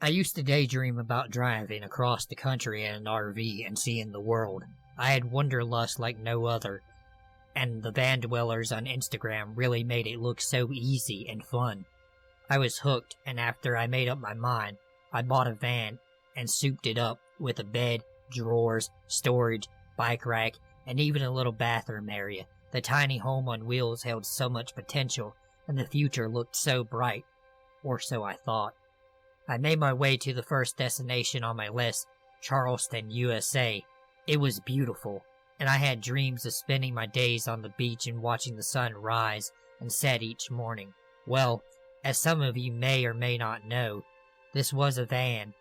I used to daydream about driving across the country in an RV and seeing the world. I had wanderlust like no other, and the van dwellers on Instagram really made it look so easy and fun. I was hooked, and after I made up my mind, I bought a van and souped it up with a bed, drawers, storage, bike rack, and even a little bathroom area. The tiny home on wheels held so much potential, and the future looked so bright, or so I thought. I made my way to the first destination on my list, Charleston, USA. It was beautiful, and I had dreams of spending my days on the beach and watching the sun rise and set each morning. Well, as some of you may or may not know, this was a van,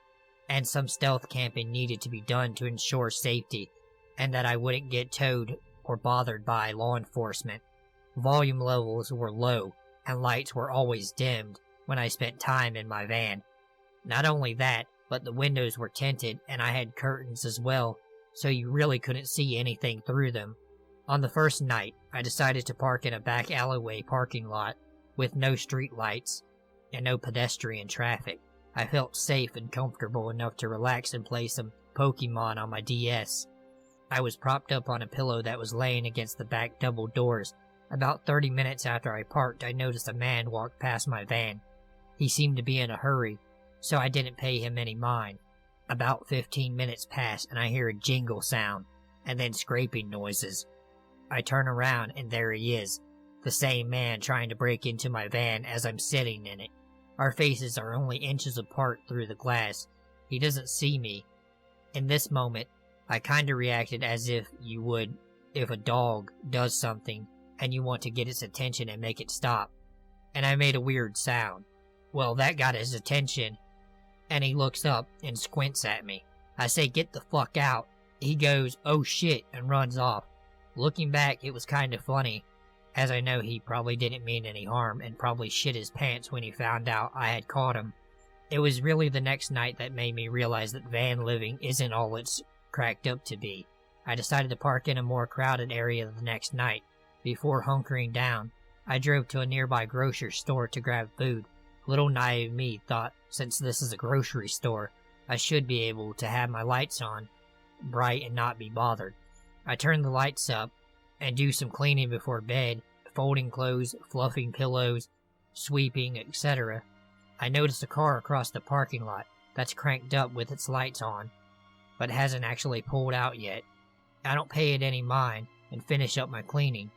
and some stealth camping needed to be done to ensure safety, and that I wouldn't get towed or bothered by law enforcement. Volume levels were low, and lights were always dimmed when I spent time in my van. Not only that, but the windows were tinted and I had curtains as well, so you really couldn't see anything through them. On the first night, I decided to park in a back alleyway parking lot with no street lights and no pedestrian traffic. I felt safe and comfortable enough to relax and play some Pokemon on my DS. I was propped up on a pillow that was laying against the back double doors. About 30 minutes after I parked, I noticed a man walk past my van. He seemed to be in a hurry, so I didn't pay him any mind. About 15 minutes passed and I hear a jingle sound, and then scraping noises. I turn around and there he is, the same man trying to break into my van as I'm sitting in it. Our faces are only inches apart through the glass. He doesn't see me. In this moment, I kinda reacted as if you would if a dog does something and you want to get its attention and make it stop. And I made a weird sound. Well, that got his attention, and he looks up and squints at me. I say, "Get the fuck out." He goes, "Oh shit," and runs off. Looking back, it was kinda funny, as I know he probably didn't mean any harm and probably shit his pants when he found out I had caught him. It was really the next night that made me realize that van living isn't all it's cracked up to be. I decided to park in a more crowded area the next night. Before hunkering down, I drove to a nearby grocery store to grab food. Little naive me thought, since this is a grocery store, I should be able to have my lights on, bright, and not be bothered. I turn the lights up and do some cleaning before bed, folding clothes, fluffing pillows, sweeping, etc. I notice a car across the parking lot that's cranked up with its lights on, but hasn't actually pulled out yet. I don't pay it any mind and finish up my cleaning.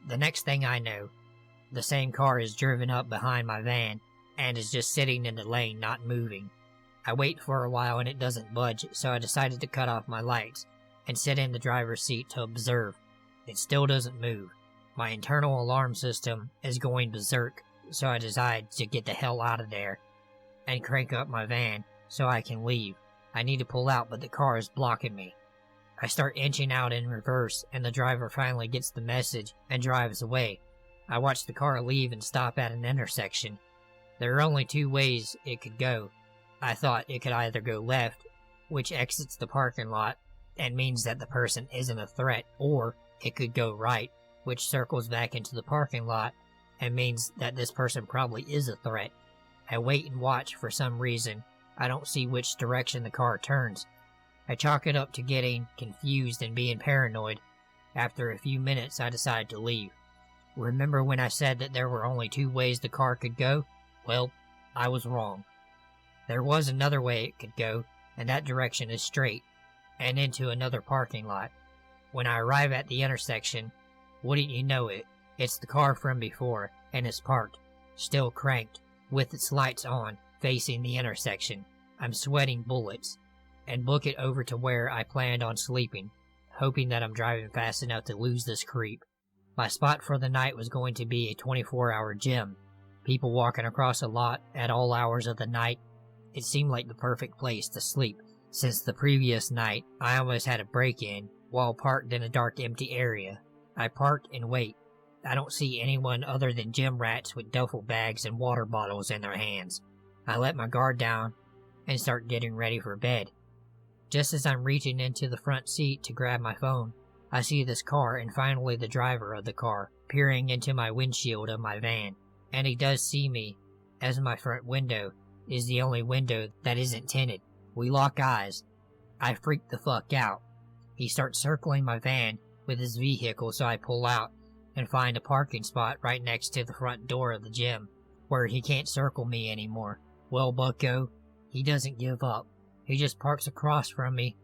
The next thing I know, the same car is driven up behind my van and is just sitting in the lane not moving. I wait for a while and it doesn't budge, so I decided to cut off my lights and sit in the driver's seat to observe. It still doesn't move. My internal alarm system is going berserk, so I decide to get the hell out of there and crank up my van so I can leave. I need to pull out, but the car is blocking me. I start inching out in reverse, and the driver finally gets the message and drives away. I watch the car leave and stop at an intersection. There are only two ways it could go. I thought it could either go left, which exits the parking lot and means that the person isn't a threat, or it could go right, which circles back into the parking lot and means that this person probably is a threat. I wait and watch. For some reason, I don't see which direction the car turns. I chalk it up to getting confused and being paranoid. After a few minutes, I decide to leave. Remember when I said that there were only two ways the car could go? Well, I was wrong. There was another way it could go, and that direction is straight, and into another parking lot. When I arrive at the intersection, wouldn't you know it, it's the car from before, and it's parked, still cranked, with its lights on, facing the intersection. I'm sweating bullets, and book it over to where I planned on sleeping, hoping that I'm driving fast enough to lose this creep. My spot for the night was going to be a 24-hour gym. People walking across a lot at all hours of the night. It seemed like the perfect place to sleep, since the previous night I almost had a break-in while parked in a dark, empty area. I park and wait. I don't see anyone other than gym rats with duffel bags and water bottles in their hands. I let my guard down and start getting ready for bed. Just as I'm reaching into the front seat to grab my phone, I see this car and finally the driver of the car peering into my windshield of my van. And he does see me, as my front window is the only window that isn't tinted. We lock eyes. I freak the fuck out. He starts circling my van with his vehicle, so I pull out and find a parking spot right next to the front door of the gym, where he can't circle me anymore. Well, bucko, he doesn't give up. He just parks across from me,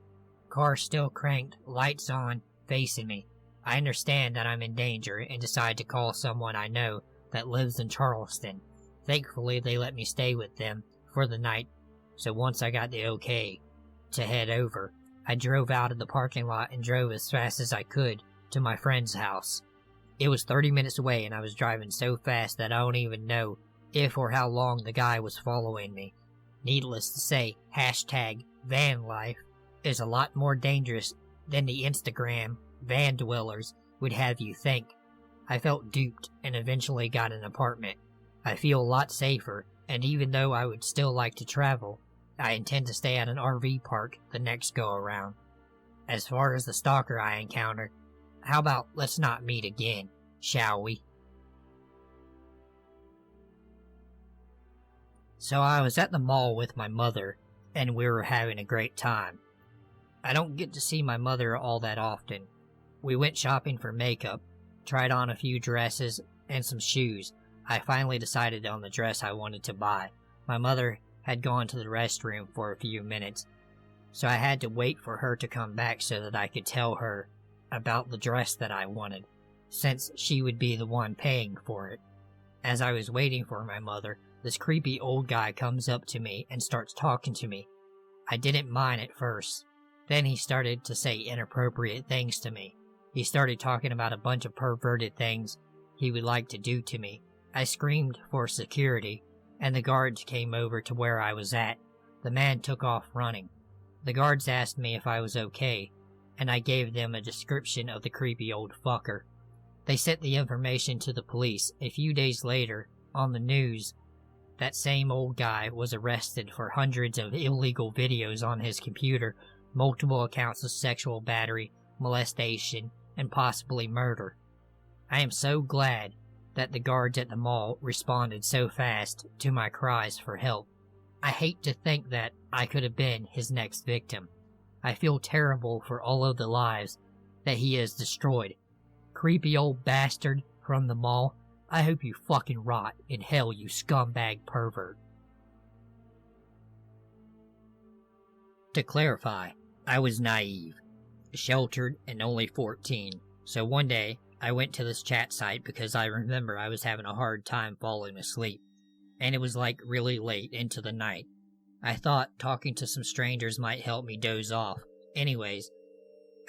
car still cranked, lights on, facing me. I understand that I'm in danger and decide to call someone I know that lives in Charleston. Thankfully, they let me stay with them for the night, so once I got the okay to head over, I drove out of the parking lot and drove as fast as I could to my friend's house. It was 30 minutes away, and I was driving so fast that I don't even know if or how long the guy was following me. Needless to say, hashtag van life is a lot more dangerous than the Instagram van dwellers would have you think. I felt duped and eventually got an apartment. I feel a lot safer, and even though I would still like to travel, I intend to stay at an RV park the next go around. As far as the stalker I encountered, how about let's not meet again, shall we? So I was at the mall with my mother, and we were having a great time. I don't get to see my mother all that often. We went shopping for makeup, tried on a few dresses and some shoes. I finally decided on the dress I wanted to buy. My mother had gone to the restroom for a few minutes, so I had to wait for her to come back so that I could tell her about the dress that I wanted, since she would be the one paying for it. As I was waiting for my mother, this creepy old guy comes up to me and starts talking to me. I didn't mind at first. Then he started to say inappropriate things to me. He started talking about a bunch of perverted things he would like to do to me. I screamed for security, and the guards came over to where I was at. The man took off running. The guards asked me if I was okay, and I gave them a description of the creepy old fucker. They sent the information to the police. A few days later, on the news, that same old guy was arrested for hundreds of illegal videos on his computer, multiple accounts of sexual battery, molestation, and possibly murder. I am so glad that the guards at the mall responded so fast to my cries for help. I hate to think that I could have been his next victim. I feel terrible for all of the lives that he has destroyed. Creepy old bastard from the mall, I hope you fucking rot in hell, you scumbag pervert. To clarify, I was naive, sheltered, and only 14, so one day I went to this chat site because I remember I was having a hard time falling asleep, and it was like really late into the night. I thought talking to some strangers might help me doze off. Anyways,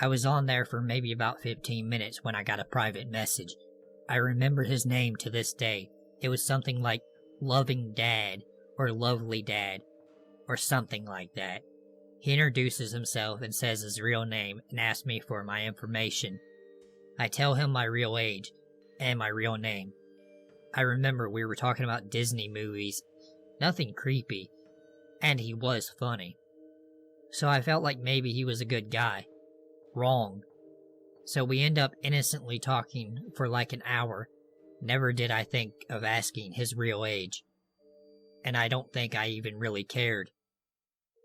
I was on there for maybe about 15 minutes when I got a private message. I remember his name to this day. It was something like Loving Dad or Lovely Dad or something like that. He introduces himself and says his real name and asks me for my information. I tell him my real age and my real name. I remember we were talking about Disney movies, nothing creepy, and he was funny. So I felt like maybe he was a good guy. Wrong. So we end up innocently talking for like an hour. Never did I think of asking his real age. And I don't think I even really cared.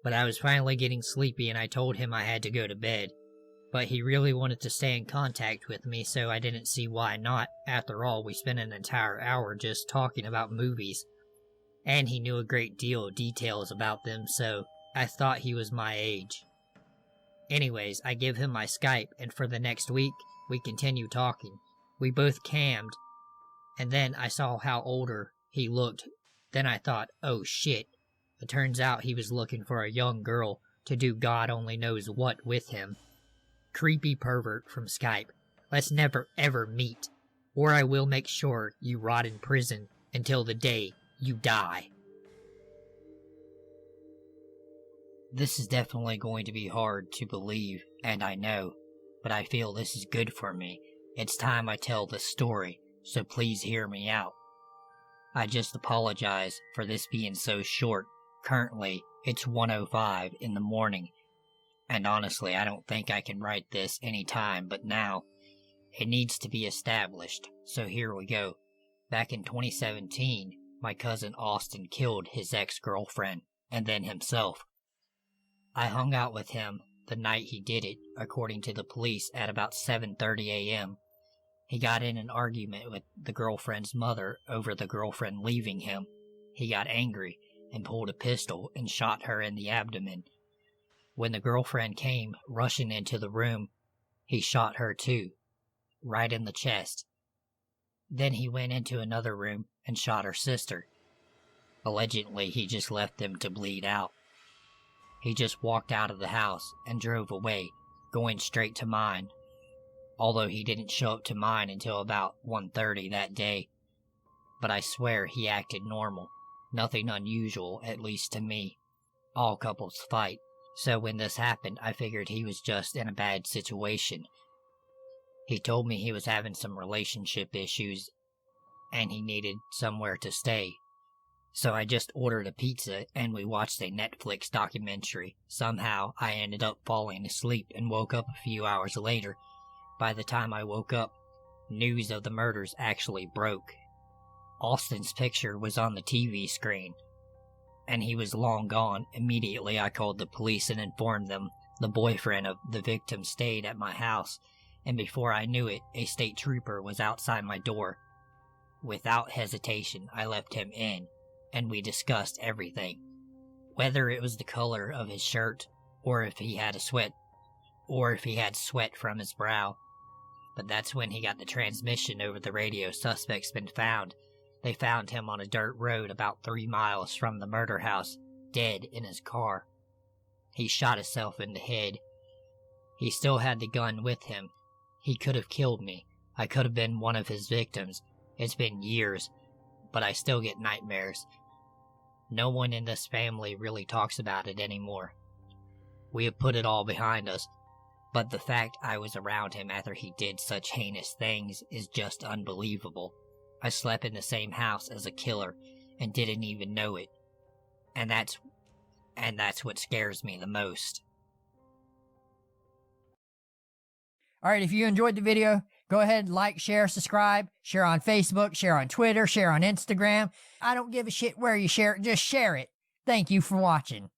But I was finally getting sleepy and I told him I had to go to bed. But he really wanted to stay in contact with me, so I didn't see why not. After all, we spent an entire hour just talking about movies. And he knew a great deal of details about them, so I thought he was my age. Anyways, I give him my Skype, and for the next week, we continue talking. We both cammed, and then I saw how older he looked. Then I thought, oh shit. It turns out he was looking for a young girl to do God only knows what with him. Creepy pervert from Skype. Let's never ever meet, or I will make sure you rot in prison until the day you die. This is definitely going to be hard to believe, and I know, but I feel this is good for me. It's time I tell this story, so please hear me out. I just apologize for this being so short. Currently, it's 1:05 in the morning, and honestly, I don't think I can write this any time but now. It needs to be established, so here we go. Back in 2017, my cousin Austin killed his ex-girlfriend and then himself. I hung out with him the night he did it, according to the police, at about 7:30 a.m. He got in an argument with the girlfriend's mother over the girlfriend leaving him. He got angry and pulled a pistol and shot her in the abdomen. When the girlfriend came rushing into the room, he shot her too, right in the chest. Then he went into another room and shot her sister. Allegedly, he just left them to bleed out. He just walked out of the house and drove away, going straight to mine, although he didn't show up to mine until about 1:30 that day. But I swear he acted normal, nothing unusual, at least to me. All couples fight, so when this happened, I figured he was just in a bad situation. He told me he was having some relationship issues, and he needed somewhere to stay. So I just ordered a pizza, and we watched a Netflix documentary. Somehow, I ended up falling asleep and woke up a few hours later. By the time I woke up, news of the murders actually broke. Austin's picture was on the TV screen, and he was long gone. Immediately, I called the police and informed them the boyfriend of the victim stayed at my house, and before I knew it, a state trooper was outside my door. Without hesitation, I let him in, and we discussed everything. Whether it was the color of his shirt, or if he had sweat from his brow. But that's when he got the transmission over the radio, "Suspect's been found." They found him on a dirt road about 3 miles from the murder house, dead in his car. He shot himself in the head. He still had the gun with him. He could have killed me. I could have been one of his victims. It's been years, but I still get nightmares. No one in this family really talks about it anymore. We have put it all behind us, but the fact I was around him after he did such heinous things is just unbelievable. I slept in the same house as a killer and didn't even know it. And that's what scares me the most. Alright, if you enjoyed the video, go ahead, like, share, subscribe, share on Facebook, share on Twitter, share on Instagram. I don't give a shit where you share it, just share it. Thank you for watching.